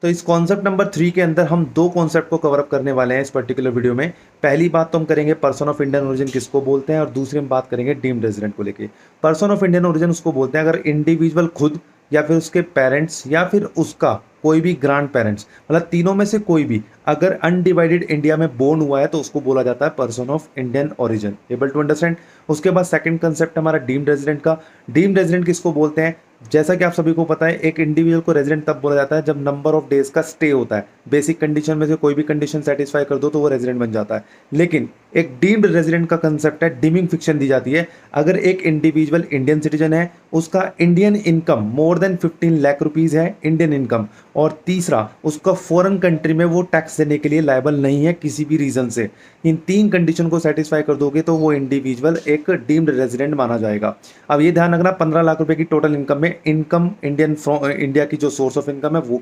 तो इस concept number 3 के अंदर हम दो कॉन्सेप्ट को कवर अप करने वाले हैं इस पर्टिकुलर वीडियो में। पहली बात तो हम करेंगे पर्सन ऑफ इंडियन ओरिजिन किसको बोलते हैं, और दूसरी हम बात करेंगे डीम्ड रेजिडेंट को लेके। पर्सन ऑफ इंडियन ओरिजिन उसको बोलते हैं अगर इंडिविजुअल खुद या फिर उसके पेरेंट्स या फिर उसका कोई भी ग्रैंड पेरेंट्स, मतलब तीनों में से कोई भी अगर अनडिवाइडेड इंडिया में बोर्न हुआ है तो उसको बोला जाता है person of Indian origin. Able to understand. उसके बाद सेकंड कंसेप्ट हमारा डीम्ड रेजिडेंट का। डीम्ड रेजिडेंट किसको बोलते हैं, जैसा कि आप सभी को पता है एक इंडिविजुअल को रेजिडेंट तब बोला जाता है जब नंबर ऑफ डेज का स्टे होता है। बेसिक कंडीशन में से कोई भी कंडीशन सेटिस्फाई कर दो तो वो रेजिडेंट बन जाता है। लेकिन एक डीम्ड रेजिडेंट का कंसेप्ट है, डीमिंग फिक्शन दी जाती है अगर एक इंडिविजुअल इंडियन सिटीजन है, उसका Indian income more than 15 lakh rupees है इंडियन इनकम, और तीसरा उसका फॉरेन कंट्री में वो टैक्स देने के लिए लायबल नहीं है किसी भी रीजन से। इन तीन कंडीशन को सेटिस्फाई कर दोगे तो वो इंडिविजुअल एक डीम्ड रेजिडेंट माना जाएगा। अब ये ध्यान रखना 15 लाख रुपए की टोटल इनकम में इनकम इंडिया की जो सोर्स ऑफ इनकम है वो